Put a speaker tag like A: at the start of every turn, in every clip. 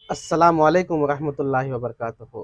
A: السلام علیکم ورحمۃ اللہ وبرکاتہ۔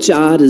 B: 4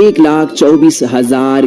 B: 1,24,000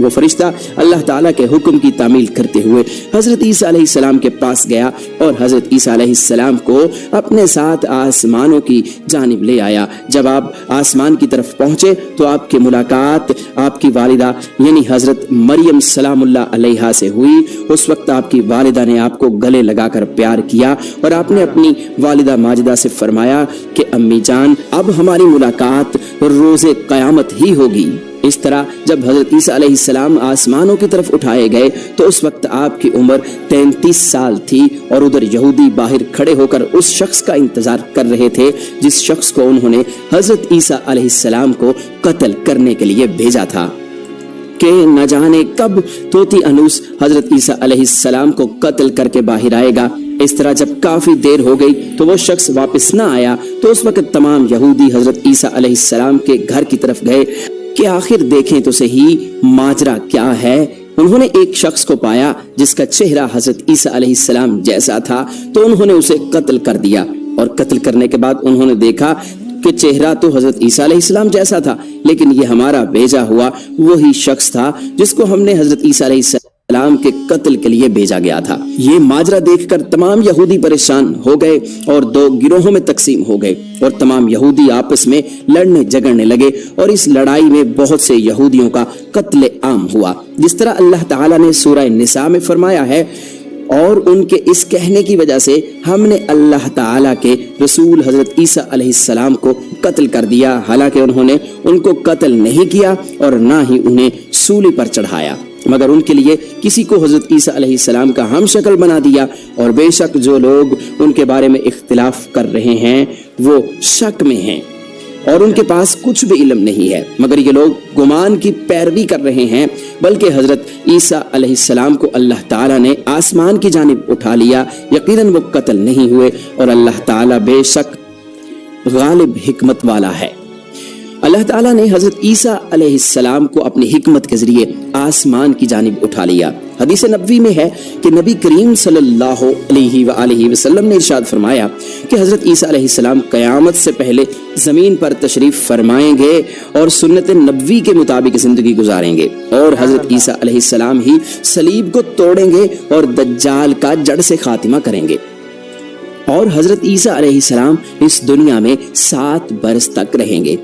B: وہ فرشتہ اللہ تعالیٰ کے حکم کی تعمیل کرتے ہوئے حضرت عیسیٰ علیہ السلام کے پاس گیا اور حضرت عیسیٰ علیہ السلام کو اپنے ساتھ آسمانوں کی جانب لے آیا۔ جب آپ آسمان کی طرف پہنچے تو آپ کی ملاقات آپ کی والدہ یعنی حضرت مریم سلام اللہ علیہا سے ہوئی۔ اس وقت آپ کی والدہ نے آپ کو گلے لگا کر پیار کیا اور آپ نے اپنی والدہ ماجدہ سے فرمایا کہ امی جان، اب ہماری ملاقات روز قیامت ہی ہوگی۔ اس طرح جب حضرت عیسیٰ علیہ السلام آسمانوں کی طرف اٹھائے گئے تو اس وقت آپ کی عمر 33 سال تھی اور ادھر یہودی باہر کھڑے ہو کر اس شخص کا انتظار کر رہے تھے جس شخص کو انہوں نے حضرت عیسیٰ علیہ السلام کو قتل کرنے کے لیے بھیجا تھا کہ نہ جانے کب طوطی انوس حضرت عیسیٰ علیہ السلام کو قتل کر کے باہر آئے گا۔ اس طرح جب کافی دیر ہو گئی تو وہ شخص واپس نہ آیا تو اس وقت تمام یہودی حضرت عیسیٰ علیہ السلام کے گھر کی طرف گئے کہ آخر دیکھیں تو صحیح ماجرا کیا ہے۔ انہوں نے ایک شخص کو پایا جس کا چہرہ حضرت عیسیٰ علیہ السلام جیسا تھا تو انہوں نے اسے قتل کر دیا، اور قتل کرنے کے بعد انہوں نے دیکھا کہ چہرہ تو حضرت عیسیٰ علیہ السلام جیسا تھا، لیکن یہ ہمارا بھیجا ہوا وہی شخص تھا جس کو ہم نے حضرت عیسیٰ علیہ السلام کے قتل کے لیے بھیجا گیا تھا۔ یہ ماجرا دیکھ کر تمام یہودی پریشان ہو گئے اور دو گروہوں میں تقسیم ہو گئے، اور تمام یہودی آپس میں لڑنے جھگڑنے لگے، اور اس لڑائی میں بہت سے یہودیوں کا قتل عام ہوا، جس طرح اللہ تعالیٰ نے سورہ نساء میں فرمایا ہے، اور ان کے اس کہنے کی وجہ سے ہم نے اللہ تعالیٰ کے رسول حضرت عیسیٰ علیہ السلام کو قتل کر دیا، حالانکہ انہوں نے ان کو قتل نہیں کیا اور نہ ہی انہیں سولی پر چڑھایا، مگر ان کے لیے کسی کو حضرت عیسیٰ علیہ السلام کا ہم شکل بنا دیا۔ اور بے شک جو لوگ ان کے بارے میں اختلاف کر رہے ہیں وہ شک میں ہیں اور ان کے پاس کچھ بھی علم نہیں ہے، مگر یہ لوگ گمان کی پیروی کر رہے ہیں، بلکہ حضرت عیسیٰ علیہ السلام کو اللہ تعالیٰ نے آسمان کی جانب اٹھا لیا، یقیناً وہ قتل نہیں ہوئے، اور اللہ تعالیٰ بے شک غالب حکمت والا ہے۔ اللہ تعالیٰ نے حضرت عیسیٰ علیہ السلام کو اپنی حکمت کے ذریعے آسمان کی جانب اٹھا لیا۔ حدیث نبوی میں ہے کہ نبی کریم صلی اللہ علیہ وآلہ وسلم نے ارشاد فرمایا کہ حضرت عیسیٰ علیہ السلام قیامت سے پہلے زمین پر تشریف فرمائیں گے اور سنت نبوی کے مطابق زندگی گزاریں گے، اور حضرت عیسیٰ علیہ السلام ہی صلیب کو توڑیں گے اور دجال کا جڑ سے خاتمہ کریں گے، اور حضرت عیسیٰ علیہ السلام اس دنیا میں 7 برس تک رہیں گے۔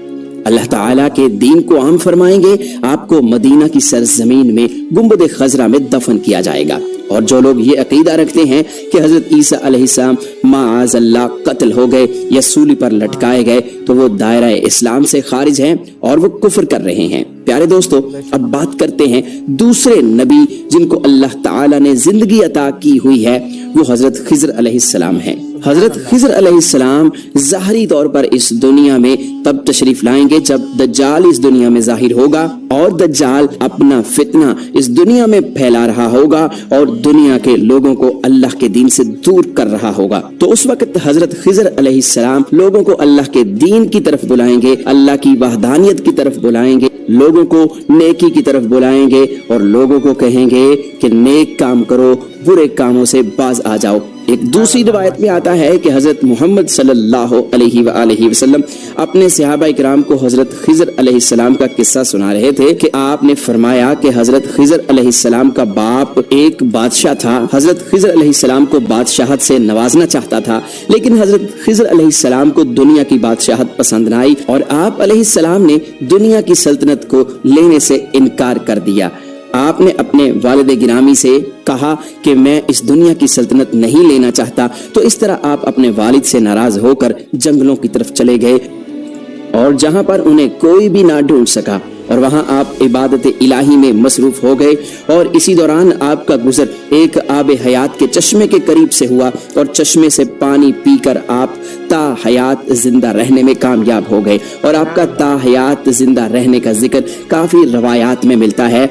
B: اللہ تعالیٰ کے دین کو عام فرمائیں گے، آپ کو مدینہ کی سرزمین میں گنبد خضرا میں دفن کیا جائے گا۔ اور جو لوگ یہ عقیدہ رکھتے ہیں کہ حضرت عیسیٰ علیہ السلام معاذ اللہ قتل ہو گئے یا سولی پر لٹکائے گئے تو وہ دائرہ اسلام سے خارج ہیں اور وہ کفر کر رہے ہیں۔ پیارے دوستو، اب بات کرتے ہیں دوسرے نبی جن کو اللہ تعالیٰ نے زندگی عطا کی ہوئی ہے، وہ حضرت خضر علیہ السلام ہیں۔ حضرت خضر علیہ السلام ظاہری طور پر اس دنیا میں تب تشریف لائیں گے جب دجال اس دنیا میں ظاہر ہوگا، اور دجال اپنا فتنہ اس دنیا میں پھیلا رہا ہوگا اور دنیا کے لوگوں کو اللہ کے دین سے دور کر رہا ہوگا۔ تو اس وقت حضرت خضر علیہ السلام لوگوں کو اللہ کے دین کی طرف بلائیں گے، اللہ کی وحدانیت کی طرف بلائیں گے، لوگوں کو نیکی کی طرف بلائیں گے، اور لوگوں کو کہیں گے کہ نیک کام کرو، برے کاموں سے باز آ جاؤ۔ ایک دوسری روایت میں آتا ہے کہ حضرت محمد صلی اللہ علیہ وآلہ وسلم اپنے صحابہ کرام کو حضرت خضر علیہ السلام کا قصہ سنا رہے تھے کہ آپ نے فرمایا کہ حضرت خضر علیہ السلام کا باپ ایک بادشاہ تھا۔ حضرت خضر علیہ السلام کو بادشاہت سے نوازنا چاہتا تھا، لیکن حضرت خضر علیہ السلام کو دنیا کی بادشاہت پسند نہ آئی، اور آپ علیہ السلام نے دنیا کی سلطنت کو لینے سے انکار کر دیا۔ آپ نے اپنے والد گرامی سے کہا کہ میں اس دنیا کی سلطنت نہیں لینا چاہتا، تو اس طرح آپ اپنے والد سے ناراض ہو کر جنگلوں کی طرف چلے گئے، اور جہاں پر انہیں کوئی بھی نہ ڈھونڈ سکا، اور وہاں آپ عبادت الہی میں مصروف ہو گئے، اور اسی دوران آپ کا گزر ایک آب حیات کے چشمے کے قریب سے ہوا، اور چشمے سے پانی پی کر آپ تا حیات زندہ رہنے میں کامیاب ہو گئے، اور آپ کا تا حیات زندہ رہنے کا ذکر کافی روایات میں ملتا ہے۔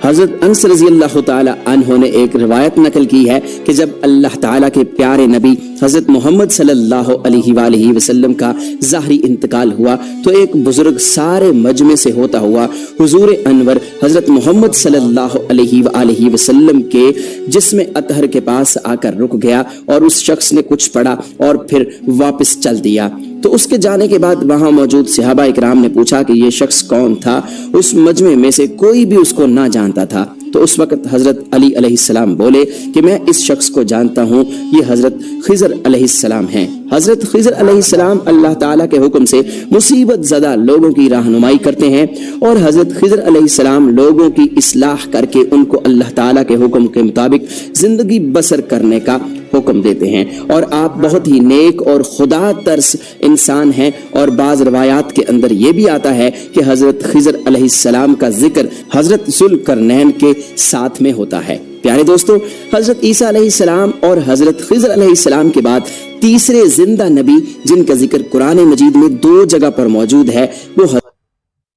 B: حضرت انس رضی اللہ تعالی عنہ نے ایک روایت نقل کی ہے کہ جب اللہ تعالیٰ کے پیارے نبی حضرت محمد صلی اللہ علیہ وآلہ وسلم کا ظاہری انتقال ہوا تو ایک بزرگ سارے مجمع سے ہوتا ہوا حضور انور حضرت محمد صلی اللہ علیہ وآلہ وسلم کے جسم اطہر کے پاس آ کر رک گیا، اور اس شخص نے کچھ پڑھا اور پھر واپس چل دیا۔ تو اس کے جانے کے بعد وہاں موجود صحابہ اکرام نے پوچھا کہ یہ شخص کون تھا. اس مجمع میں سے کوئی بھی اس کو نہ جانتا تھا. تو اس وقت حضرت علی علیہ السلام بولے کہ میں اس شخص کو جانتا ہوں, یہ حضرت خضر علیہ السلام ہیں. حضرت خضر علیہ السلام اللہ تعالیٰ کے حکم سے مصیبت زدہ لوگوں کی رہنمائی کرتے ہیں, اور حضرت خضر علیہ السلام لوگوں کی اصلاح کر کے ان کو اللہ تعالیٰ کے حکم کے مطابق زندگی بسر کرنے کا حکم دیتے ہیں. اور آپ بہت ہی نیک اور خدا ترس انسان ہیں. اور بعض روایات کے اندر یہ بھی آتا ہے کہ حضرت خضر علیہ السلام کا ذکر حضرت ذوالقرنین کے ساتھ میں ہوتا ہے. پیارے دوستو, حضرت عیسیٰ علیہ السلام اور حضرت خضر علیہ السلام کے بعد تیسرے زندہ نبی جن کا ذکر قرآن مجید میں 2 جگہ پر موجود ہے وہ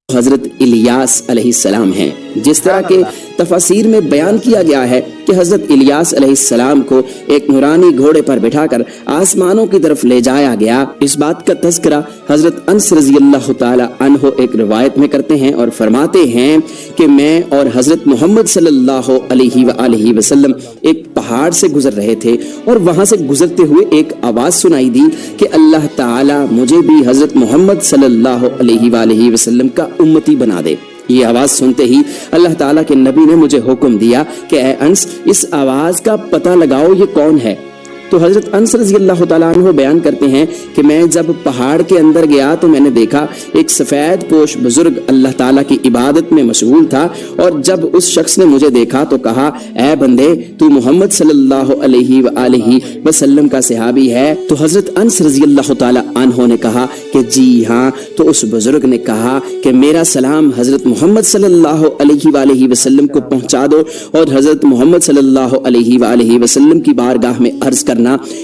B: حضرت الیاس علیہ السلام ہیں. جس طرح کے تفاسیر میں بیان کیا گیا ہے کہ حضرت الیاس علیہ السلام کو ایک نورانی گھوڑے پر بٹھا کر آسمانوں کی طرف لے جایا گیا. اس بات کا تذکرہ حضرت انس رضی اللہ تعالی عنہ ایک روایت میں کرتے ہیں اور فرماتے ہیں کہ میں اور حضرت محمد صلی اللہ علیہ وآلہ وسلم ایک پہاڑ سے گزر رہے تھے, اور وہاں سے گزرتے ہوئے ایک آواز سنائی دی کہ اللہ تعالی مجھے بھی حضرت محمد صلی اللہ علیہ وآلہ وسلم کا امتی بنا دے. یہ آواز سنتے ہی اللہ تعالیٰ کے نبی نے مجھے حکم دیا کہ اے انس, اس آواز کا پتہ لگاؤ یہ کون ہے. تو حضرت انس رضی اللہ تعالیٰ عنہ بیان کرتے ہیں کہ میں جب پہاڑ کے اندر گیا تو میں نے دیکھا ایک سفید پوش بزرگ اللہ تعالیٰ کی عبادت میں مشغول تھا, اور جب اس شخص نے مجھے دیکھا تو کہا اے بندے تو محمد صلی اللہ علیہ وآلہ وسلم کا صحابی ہے. تو حضرت انس رضی اللہ تعالیٰ عنہ نے کہا کہ جی ہاں. تو اس بزرگ نے کہا کہ میرا سلام حضرت محمد صلی اللہ علیہ وآلہ وسلم کو پہنچا دو, اور حضرت محمد صلی اللہ علیہ وآلہ وسلم کی بارگاہ میں عرض کرنا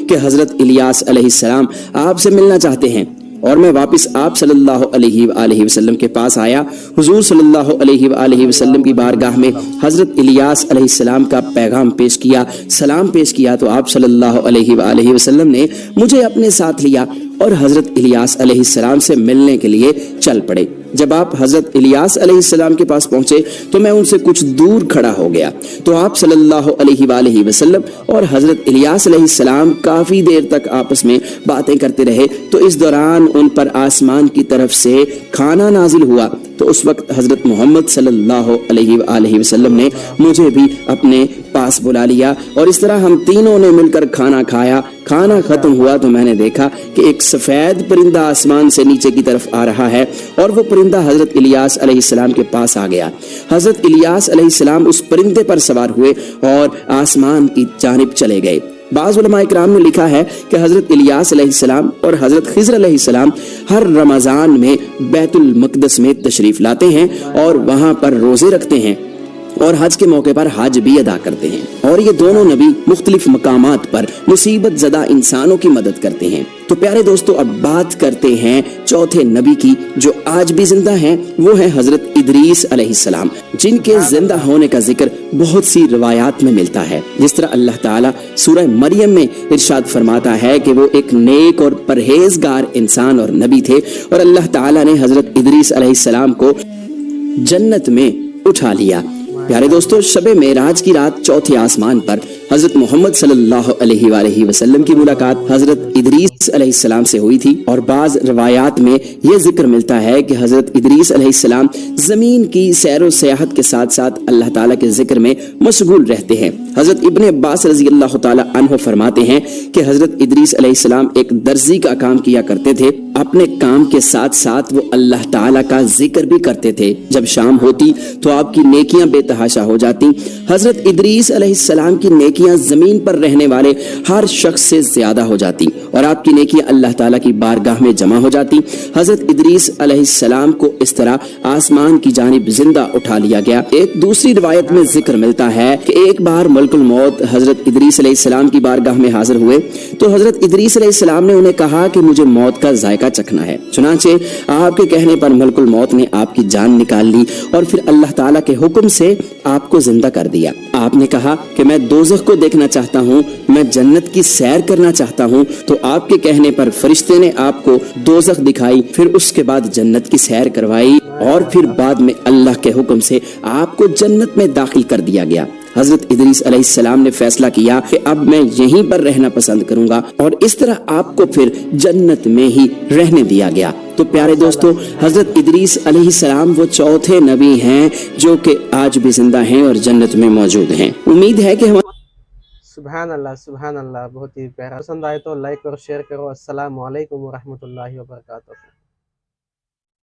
B: کہ حضرت الیاس علیہ السلام آپ سے ملنا چاہتے ہیں. اور میں واپس آپ صلی اللہ علیہ وآلہ وسلم کے پاس آیا. حضور صلی اللہ علیہ وآلہ وسلم کی بارگاہ میں حضرت الیاس علیہ السلام کا پیغام پیش کیا, سلام پیش کیا. تو آپ صلی اللہ علیہ وآلہ وسلم نے مجھے اپنے ساتھ لیا اور حضرت الیاس علیہ السلام سے ملنے کے لیے چل پڑے. جب آپ حضرت الیاس علیہ السلام کے پاس پہنچے تو میں ان سے کچھ دور کھڑا ہو گیا. تو آپ صلی اللہ علیہ وآلہ وسلم اور حضرت الیاس علیہ السلام کافی دیر تک آپس میں باتیں کرتے رہے. تو اس دوران ان پر آسمان کی طرف سے کھانا نازل ہوا. تو اس وقت حضرت محمد صلی اللہ علیہ وآلہ وسلم نے مجھے بھی اپنے پاس بلا لیا, اور اس طرح ہم تینوں نے مل کر کھانا کھایا. کھانا ختم ہوا تو میں نے دیکھا کہ ایک سفید پرندہ آسمان سے نیچے کی طرف آ رہا ہے, اور وہ پرندہ حضرت الیاس علیہ السلام کے پاس آ گیا. حضرت الیاس علیہ السلام اس پرندے پر سوار ہوئے اور آسمان کی جانب چلے گئے. بعض علماء اکرام نے لکھا ہے کہ حضرت الیاس علیہ السلام اور حضرت خضر علیہ السلام ہر رمضان میں بیت المقدس میں تشریف لاتے ہیں اور وہاں پر روزے رکھتے ہیں, اور حج کے موقع پر حج بھی ادا کرتے ہیں. اور یہ دونوں نبی مختلف مقامات پر مصیبت زدہ انسانوں کی مدد کرتے ہیں. تو پیارے دوستو, اب بات کرتے ہیں چوتھے نبی کی جو آج بھی زندہ ہیں. وہ ہیں حضرت ادریس علیہ السلام, جن کے زندہ ہونے کا ذکر بہت سی روایات میں ملتا ہے. جس طرح اللہ تعالیٰ سورہ مریم میں ارشاد فرماتا ہے کہ وہ ایک نیک اور پرہیزگار انسان اور نبی تھے, اور اللہ تعالیٰ نے حضرت ادریس علیہ السلام کو جنت میں اٹھا لیا. پیارے دوستو, شب معراج کی رات چوتھے آسمان پر حضرت محمد صلی اللہ علیہ وآلہ وسلم کی ملاقات حضرت ادریس علیہ السلام سے ہوئی تھی. اور بعض روایات میں یہ ذکر ملتا ہے کہ حضرت ادریس علیہ السلام زمین کی سیر و سیاحت کے ساتھ ساتھ اللہ تعالیٰ کے ذکر میں مشغول رہتے ہیں. حضرت ابن عباس رضی اللہ تعالیٰ عنہ فرماتے ہیں کہ حضرت ادریس علیہ السلام ایک درزی کا کام کیا کرتے تھے. اپنے کام کے ساتھ ساتھ وہ اللہ تعالیٰ کا ذکر بھی کرتے تھے. جب شام ہوتی تو آپ کی نیکیاں بے تحاشا ہو جاتی. حضرت ادریس علیہ السلام کی نیکیاں زمین پر رہنے والے ہر شخص سے زیادہ ہو جاتی, اور آپ کی نیکیاں اللہ تعالیٰ کی بارگاہ میں جمع ہو جاتی. حضرت ادریس علیہ السلام کو اس طرح آسمان کی جانب زندہ اٹھا لیا گیا. ایک دوسری روایت میں ذکر ملتا ہے کہ ایک بار ملک الموت حضرت ادریس علیہ السلام کی بارگاہ میں حاضر ہوئے. تو حضرت ادریس علیہ السلام نے انہیں کہا کہ مجھے موت کا ذائقہ چکھنا ہے. چنانچہ آپ کے کہنے پر ملک الموت نے آپ کی جان نکال لی, اور پھر اللہ تعالیٰ کے حکم سے آپ کو زندہ کر دیا. آپ نے کہا کہ میں دوزخ کو دیکھنا چاہتا ہوں, میں جنت کی سیر کرنا چاہتا ہوں. تو آپ کے کہنے پر فرشتے نے آپ کو دوزخ دکھائی, پھر اس کے بعد جنت کی سیر کروائی, اور پھر بعد میں اللہ کے حکم سے آپ کو جنت میں داخل کر دیا گیا. حضرت ادریس علیہ السلام نے فیصلہ کیا کہ اب میں یہیں پر رہنا پسند کروں گا، اور اس طرح آپ کو پھر جنت میں ہی رہنے دیا گیا۔ تو پیارے دوستو، حضرت ادریس علیہ السلام وہ چوتھے نبی ہیں جو کہ آج بھی زندہ ہیں اور جنت میں موجود ہیں۔ امید ہے کہ
A: سبحان اللہ، بہت ہی پیارا۔ پسند آئے تو لائک اور شیئر کرو۔ السلام علیکم ورحمۃ اللہ وبرکاتہ۔